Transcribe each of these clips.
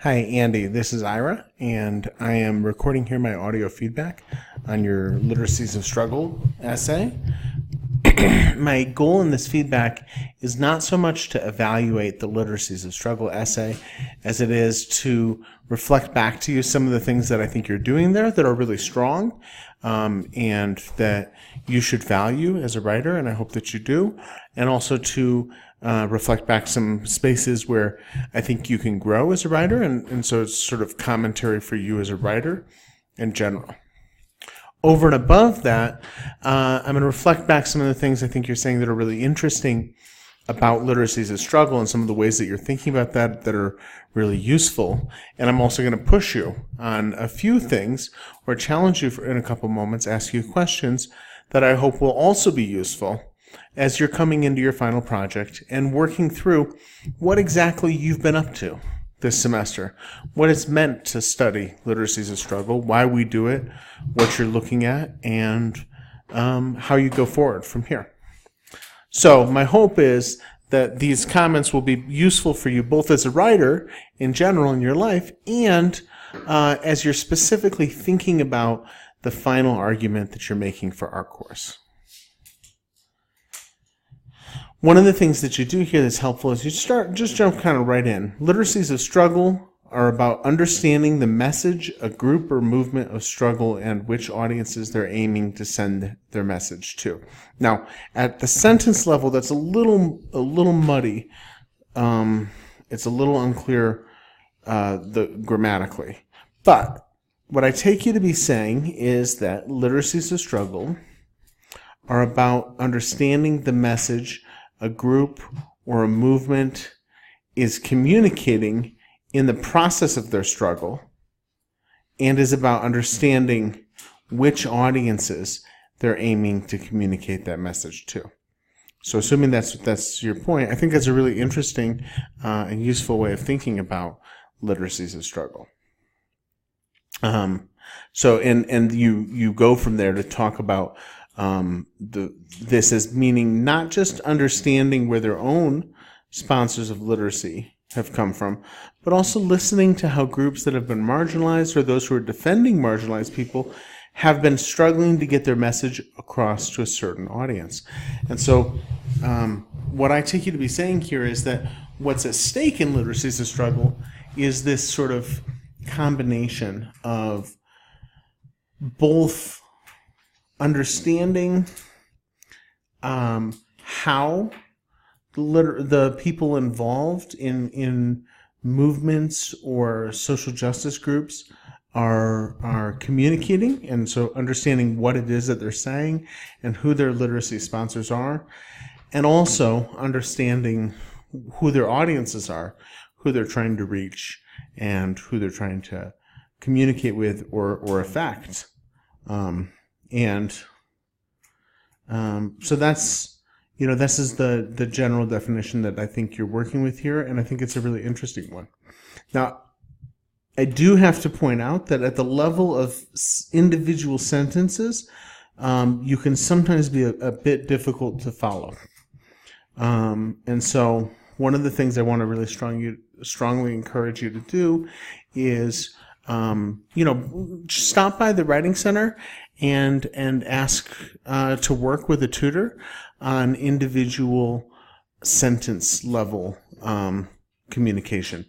Hi, Andy. This is Ira, and I am recording here my audio feedback on your Literacies of Struggle essay. My goal in this feedback is not so much to evaluate the Literacies of Struggle essay as it is to reflect back to you some of the things that I think you're doing there that are really strong and that you should value as a writer, and I hope that you do, and also to reflect back some spaces where I think you can grow as a writer, and so it's sort of commentary for you as a writer in general. Over and above that, I'm going to reflect back some of the things I think you're saying that are really interesting about literacies of struggle and some of the ways that you're thinking about that are really useful. And I'm also going to push you on a few things or challenge you in a couple moments, ask you questions that I hope will also be useful as you're coming into your final project and working through what exactly you've been up to this semester, what it's meant to study literacies of struggle, why we do it, what you're looking at, and how you go forward from here. So my hope is that these comments will be useful for you both as a writer in general in your life and as you're specifically thinking about the final argument that you're making for our course. One of the things that you do here that's helpful is you just jump kind of right in. Literacies of struggle are about understanding the message, a group or movement of struggle, and which audiences they're aiming to send their message to. Now, at the sentence level, that's a little muddy. It's a little unclear grammatically. But what I take you to be saying is that literacies of struggle are about understanding the message a group or a movement is communicating in the process of their struggle, and is about understanding which audiences they're aiming to communicate that message to. So assuming that's your point, I think that's a really interesting and useful way of thinking about literacies of struggle. So you go from there to talk about this as meaning not just understanding where their own sponsors of literacy have come from, but also listening to how groups that have been marginalized or those who are defending marginalized people have been struggling to get their message across to a certain audience. And so what I take you to be saying here is that what's at stake in literacies of struggle is this sort of combination of both understanding how the people involved in movements or social justice groups are communicating, and so understanding what it is that they're saying and who their literacy sponsors are, and also understanding who their audiences are, who they're trying to reach, and who they're trying to communicate with or affect. So this is the general definition that I think you're working with here, and I think it's a really interesting one. Now, I do have to point out that at the level of individual sentences, you can sometimes be a bit difficult to follow. And so one of the things I want to really strongly encourage you to do is stop by the Writing Center and ask to work with a tutor on individual sentence level communication.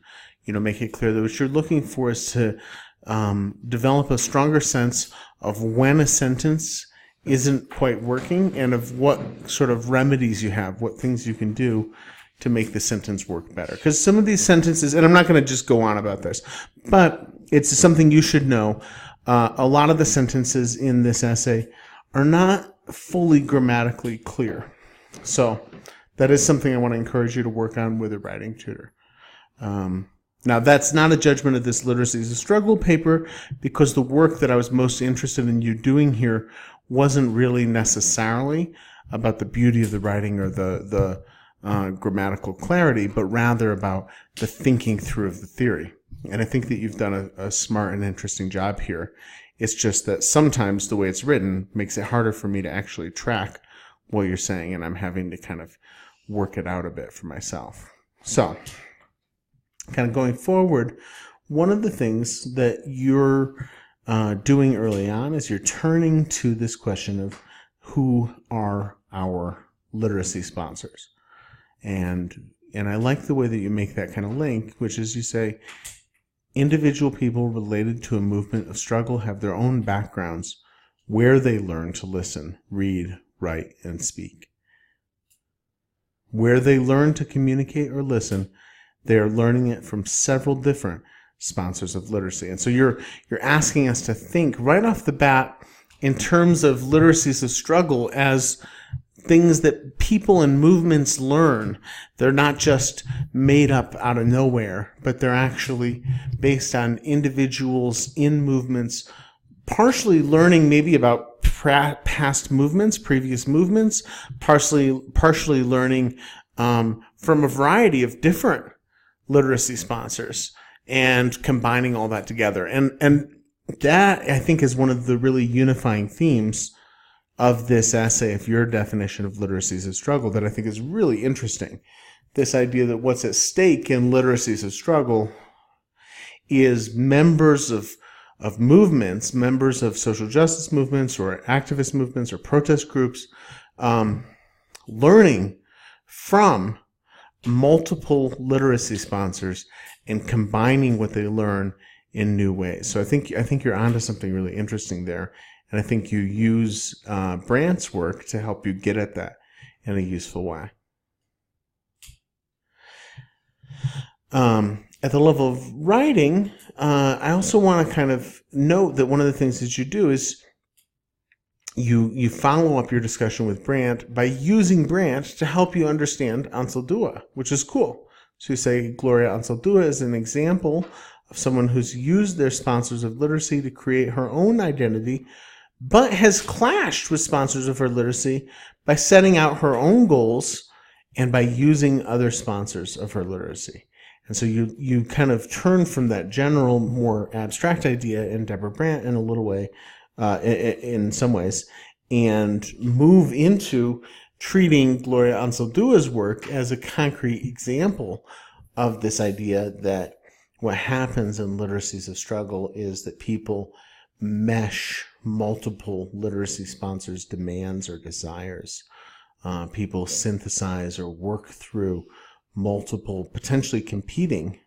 Make it clear that what you're looking for is to develop a stronger sense of when a sentence isn't quite working and of what sort of remedies you have, what things you can do to make the sentence work better. Because some of these sentences, and I'm not going to just go on about this, but it's something you should know. A lot of the sentences in this essay are not fully grammatically clear. So that is something I want to encourage you to work on with a writing tutor. Now, that's not a judgment of this Literacies of Struggle paper, because the work that I was most interested in you doing here wasn't really necessarily about the beauty of the writing or the grammatical clarity, but rather about the thinking through of the theory. And I think that you've done a smart and interesting job here. It's just that sometimes the way it's written makes it harder for me to actually track what you're saying, and I'm having to kind of work it out a bit for myself. So, kind of going forward, one of the things that you're doing early on is you're turning to this question of who are our literacy sponsors. And I like the way that you make that kind of link, which is you say individual people related to a movement of struggle have their own backgrounds where they learn to listen, read, write, and speak. Where they learn to communicate or listen, they are learning it from several different sponsors of literacy. And so you're asking us to think right off the bat in terms of literacies of struggle as things that people and movements learn. They're not just made up out of nowhere, but they're actually based on individuals in movements, partially learning maybe about past movements, previous movements, partially learning from a variety of different literacy sponsors and combining all that together. And that, I think, is one of the really unifying themes of this essay, of your definition of literacies of struggle, that I think is really interesting. This idea that what's at stake in literacies of struggle is members of movements, members of social justice movements or activist movements or protest groups, learning from multiple literacy sponsors and combining what they learn in new ways. So I think you're onto something really interesting there. And I think you use Brandt's work to help you get at that in a useful way. At the level of writing, I also want to kind of note that one of the things that you do is you follow up your discussion with Brandt by using Brandt to help you understand Ansaldúa, which is cool. So you say Gloria Ansaldúa is an example of someone who's used their sponsors of literacy to create her own identity, but has clashed with sponsors of her literacy by setting out her own goals and by using other sponsors of her literacy. And so you kind of turn from that general, more abstract idea in Deborah Brandt in a little way, in some ways, and move into treating Gloria Ansaldúa's work as a concrete example of this idea that what happens in literacies of struggle is that people mesh multiple literacy sponsors' demands or desires. People synthesize or work through multiple potentially competing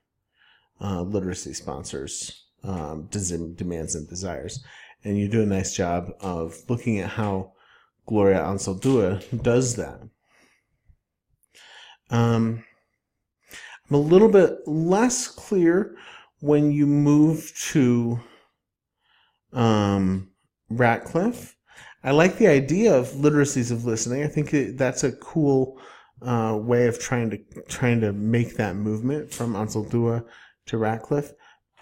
literacy sponsors' demands and desires. And you do a nice job of looking at how Gloria Ansaldúa does that. I'm a little bit less clear when you move to Ratcliffe. I like the idea of literacies of listening. I think that's a cool way of trying to make that movement from Ansaldúa to Ratcliffe.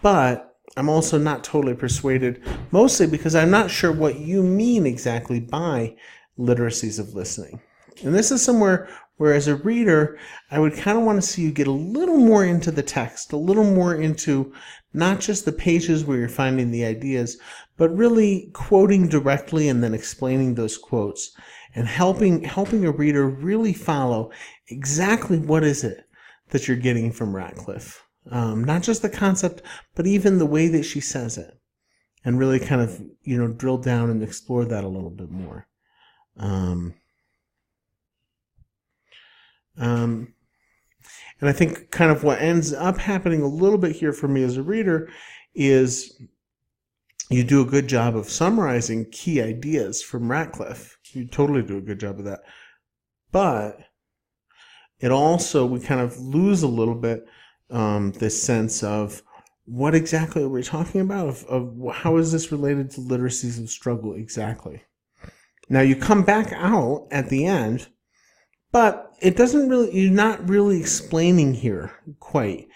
But I'm also not totally persuaded, mostly because I'm not sure what you mean exactly by literacies of listening. And this is somewhere where, as a reader, I would kind of want to see you get a little more into the text, a little more into not just the pages where you're finding the ideas, but really quoting directly and then explaining those quotes and helping a reader really follow exactly what is it that you're getting from Ratcliffe. Not just the concept, but even the way that she says it, and really kind of, drill down and explore that a little bit more. And I think kind of what ends up happening a little bit here for me as a reader is you do a good job of summarizing key ideas from Ratcliffe. You totally do a good job of that. But it also, we kind of lose a little bit this sense of what exactly are we talking about, of how is this related to literacies of struggle exactly. Now you come back out at the end, but it doesn't really, you're not really explaining here quite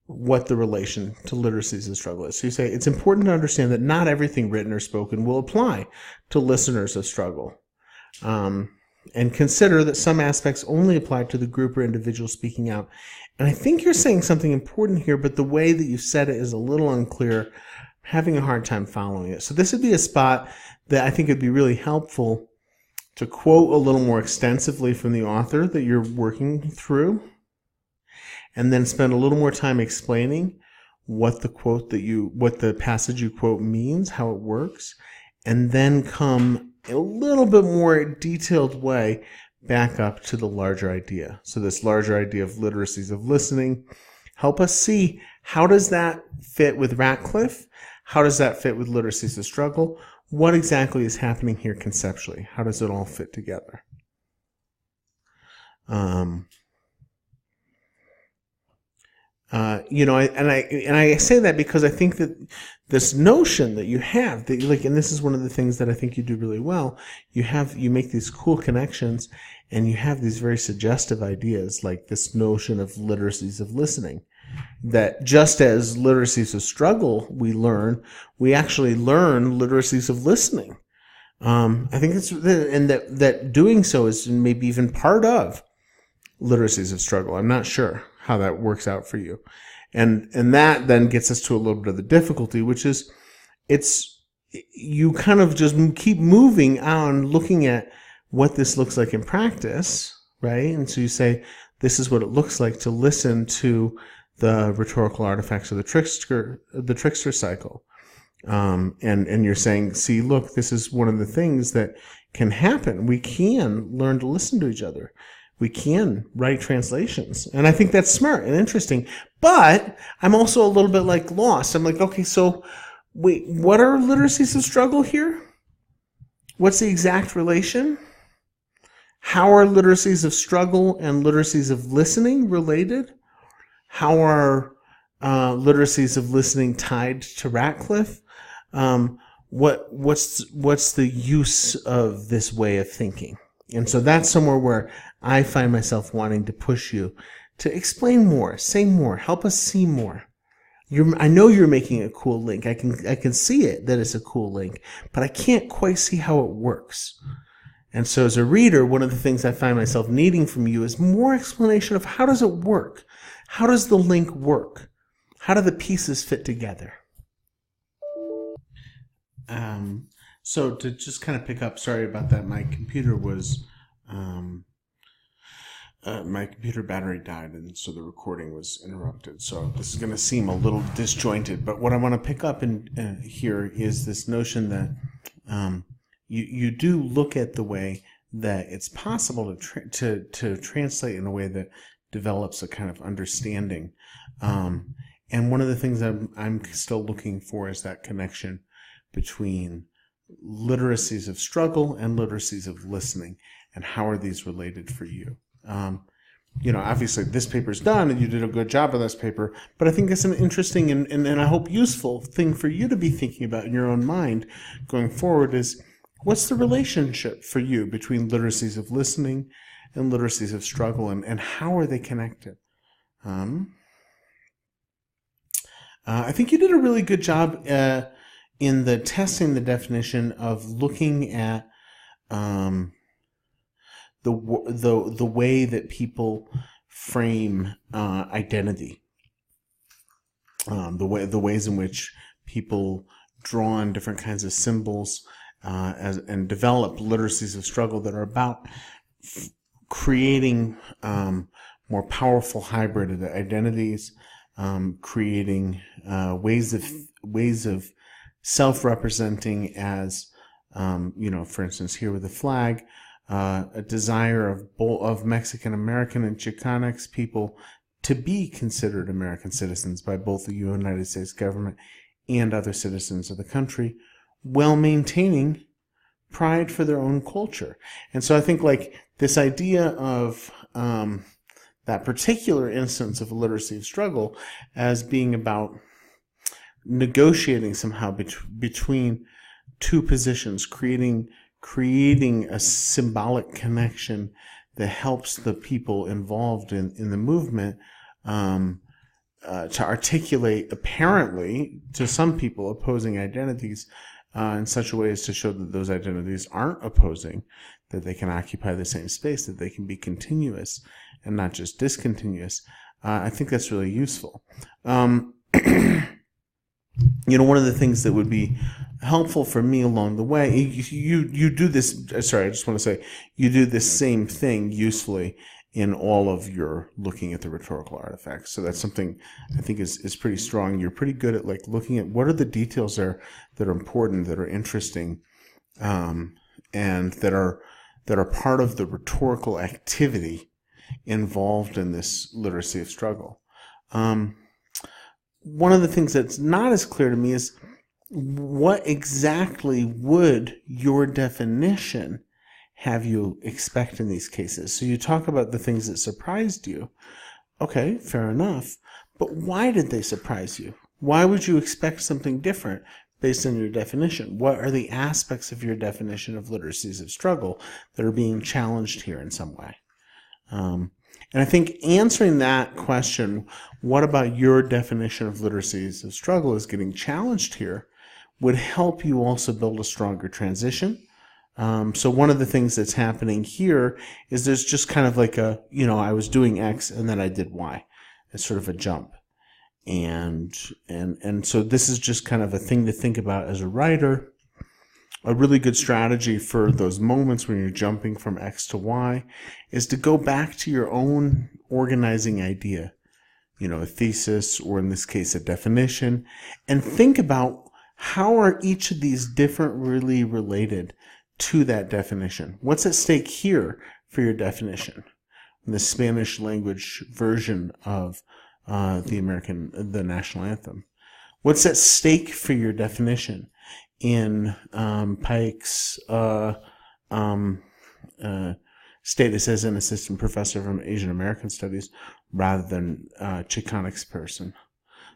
what the relation to literacies of struggle is. So you say it's important to understand that not everything written or spoken will apply to listeners of struggle. And consider that some aspects only apply to the group or individual speaking out. And I think you're saying something important here, but the way that you said it is a little unclear. I'm having a hard time following it. So this would be a spot that I think would be really helpful to quote a little more extensively from the author that you're working through, and then spend a little more time explaining what the passage you quote means, how it works, and then come in a little bit more detailed way back up to the larger idea. So this larger idea of literacies of listening, help us see, how does that fit with Ratcliffe? How does that fit with literacies of struggle? What exactly is happening here conceptually? How does it all fit together? I say that because I think that this notion that you have, that and this is one of the things that I think you do really well. You make these cool connections, and you have these very suggestive ideas, like this notion of literacies of listening. That just as literacies of struggle we actually learn literacies of listening. I think that doing so is maybe even part of literacies of struggle. I'm not sure how that works out for you. And that then gets us to a little bit of the difficulty, which is you kind of just keep moving on looking at what this looks like in practice, right? And so you say, this is what it looks like to listen to the rhetorical artifacts of the trickster cycle. And you're saying, see, look, this is one of the things that can happen. We can learn to listen to each other. We can write translations. And I think that's smart and interesting. But I'm also a little bit lost. I'm like, okay, so wait, what are literacies of struggle here? What's the exact relation? How are literacies of struggle and literacies of listening related? How are literacies of listening tied to Ratcliffe? What's the use of this way of thinking? And so that's somewhere where I find myself wanting to push you to explain more, say more, help us see more. I know you're making a cool link. I can see it, that it's a cool link, but I can't quite see how it works. And so as a reader, one of the things I find myself needing from you is more explanation of how does it work? How does the link work? How do the pieces fit together? So to just kind of pick up, sorry about that, my computer battery died, and so the recording was interrupted. So this is going to seem a little disjointed, but what I want to pick up in here is this notion that you do look at the way that it's possible to translate in a way that develops a kind of understanding. And one of the things I'm still looking for is that connection between literacies of struggle and literacies of listening, and how are these related for you? Obviously this paper's done and you did a good job of this paper, but I think it's an interesting and I hope useful thing for you to be thinking about in your own mind going forward is, what's the relationship for you between literacies of listening and literacies of struggle, and how are they connected? I think you did a really good job in the testing the definition of looking at the way that people frame identity, the ways in which people draw on different kinds of symbols and develop literacies of struggle that are about creating more powerful hybrid identities, creating ways of self-representing as, for instance, here with the flag, a desire of Mexican American and Chicanx people to be considered American citizens by both the United States government and other citizens of the country, while maintaining pride for their own culture. And so I think this idea of that particular instance of literacy of struggle as being about negotiating somehow between two positions, creating a symbolic connection that helps the people involved in the movement to articulate apparently to some people opposing identities in such a way as to show that those identities aren't opposing, that they can occupy the same space, that they can be continuous and not just discontinuous. I think that's really useful. One of the things that would be helpful for me along the way, you do this, sorry, I just want to say, you do this same thing usefully in all of your looking at the rhetorical artifacts. So that's something I think is pretty strong. You're pretty good at like looking at what are the details there that are important, that are interesting, and that are part of the rhetorical activity involved in this literacy of struggle. One of the things that's not as clear to me is what exactly would your definition have you expect in these cases? So you talk about the things that surprised you. Okay, fair enough. But why did they surprise you? Why would you expect something different based on your definition? What are the aspects of your definition of literacies of struggle that are being challenged here in some way? And I think answering that question, what about your definition of literacies of struggle is getting challenged here, would help you also build a stronger transition. So one of the things that's happening here is there's just kind of like a, I was doing X and then I did Y. It's sort of a jump. And so this is just kind of a thing to think about as a writer. A really good strategy for those moments when you're jumping from X to Y is to go back to your own organizing idea, a thesis, or in this case, a definition, and think about how are each of these differently related to that definition. What's at stake here for your definition? In the Spanish language version of the national anthem. What's at stake for your definition in Pike's status as an assistant professor from Asian American Studies rather than Chicanx person?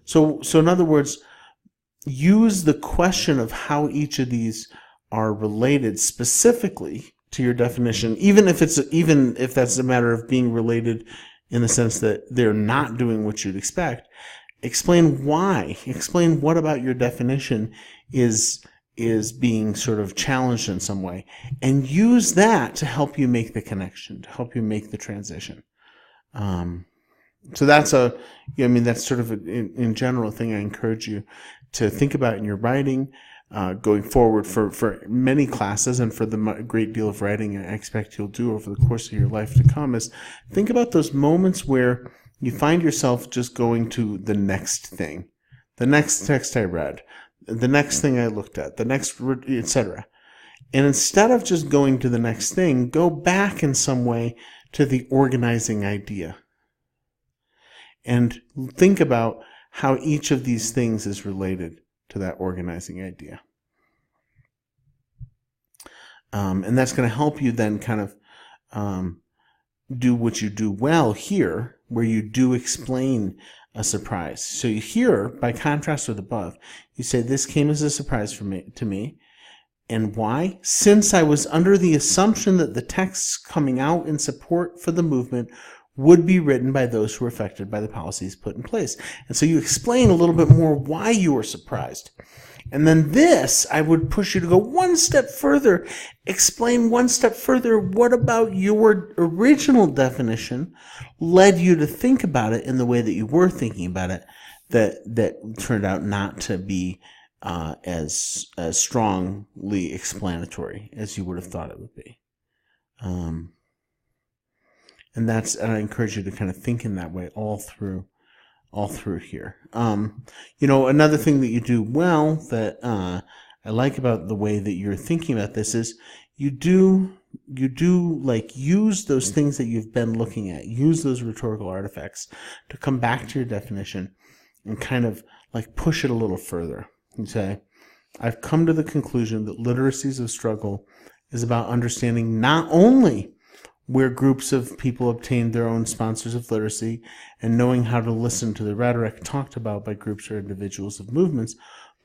So in other words, use the question of how each of these are related specifically to your definition, even if that's a matter of being related in the sense that they're not doing what you'd expect. Explain why. Explain what about your definition is being sort of challenged in some way, and use that to help you make the connection, to help you make the transition. So that's that's sort of in general thing I encourage you to think about in your writing going forward for many classes, and for the great deal of writing I expect you'll do over the course of your life to come, is think about those moments where you find yourself just going to the next thing, the next text I read, the next thing I looked at, the next, etc. And instead of just going to the next thing, go back in some way to the organizing idea. And think about how each of these things is related to that organizing idea. And that's going to help you then kind of do what you do well here, where you do explain a surprise. So here, by contrast with above, you say, this came as a surprise to me. And why? Since I was under the assumption that the texts coming out in support for the movement would be written by those who were affected by the policies put in place. And so you explain a little bit more why you were surprised. And then this, I would push you to go one step further, explain one step further what about your original definition led you to think about it in the way that you were thinking about it, that turned out not to be as strongly explanatory as you would have thought it would be. And I encourage you to kind of think in that way all through here. Another thing that you do well that I like about the way that you're thinking about this is you do like use those things that you've been looking at, use those rhetorical artifacts to come back to your definition and kind of like push it a little further. You say, I've come to the conclusion that literacies of struggle is about understanding not only where groups of people obtained their own sponsors of literacy and knowing how to listen to the rhetoric talked about by groups or individuals of movements,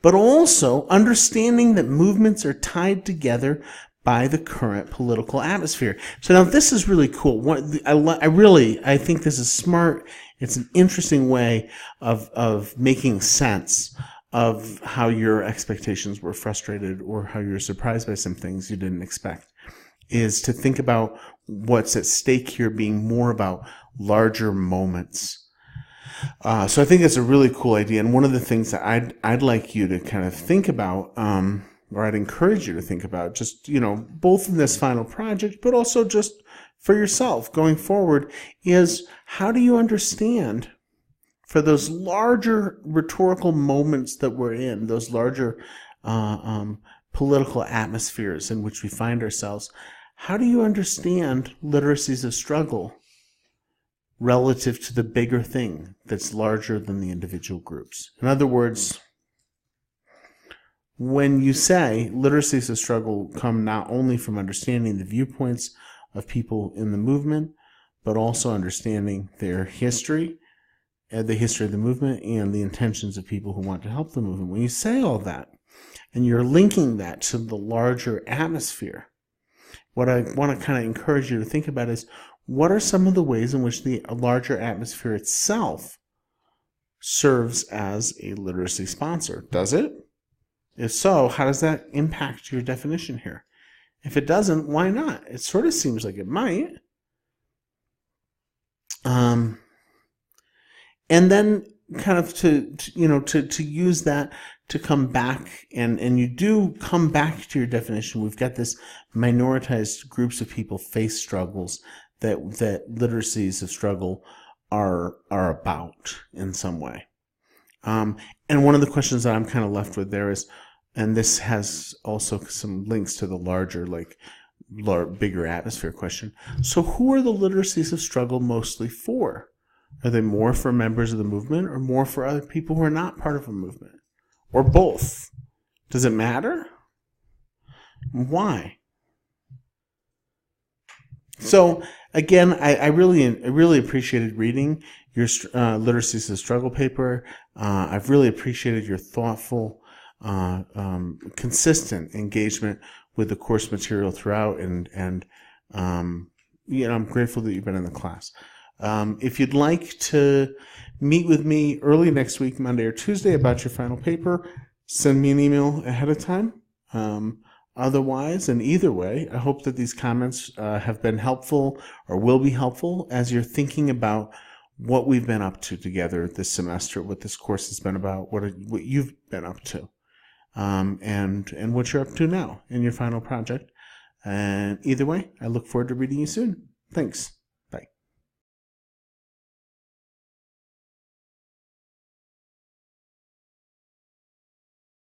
but also understanding that movements are tied together by the current political atmosphere. So now this is really cool. I think this is smart. It's an interesting way of making sense of how your expectations were frustrated or how you're surprised by some things you didn't expect, is to think about what's at stake here being more about larger moments. So I think that's a really cool idea. And one of the things that I'd like you to kind of think about, or I'd encourage you to think about, just, both in this final project, but also just for yourself going forward is, how do you understand, for those larger rhetorical moments that we're in, those larger political atmospheres in which we find ourselves, how do you understand literacies of struggle relative to the bigger thing that's larger than the individual groups? In other words, when you say literacies of struggle come not only from understanding the viewpoints of people in the movement, but also understanding their history, the history of the movement, and the intentions of people who want to help the movement. When you say all that, and you're linking that to the larger atmosphere, what I want to kind of encourage you to think about is, what are some of the ways in which the larger atmosphere itself serves as a literacy sponsor? Does it? If so, how does that impact your definition here? If it doesn't, why not? It sort of seems like it might. And then kind of to use that to come back, and you do come back to your definition. We've got this minoritized groups of people face struggles that literacies of struggle are about in some way. And one of the questions that I'm kind of left with there is, and this has also some links to the larger, bigger atmosphere question. So who are the literacies of struggle mostly for? Are they more for members of the movement, or more for other people who are not part of a movement? Or both? Does it matter? Why? So again, I really appreciated reading your literacies of struggle paper. I've really appreciated your thoughtful, consistent engagement with the course material throughout, and I'm grateful that you've been in the class. If you'd like to meet with me early next week, Monday or Tuesday, about your final paper, send me an email ahead of time. Otherwise, and either way, I hope that these comments have been helpful, or will be helpful, as you're thinking about what we've been up to together this semester, what this course has been about, what you've been up to, and what you're up to now in your final project. And either way, I look forward to reading you soon. Thanks.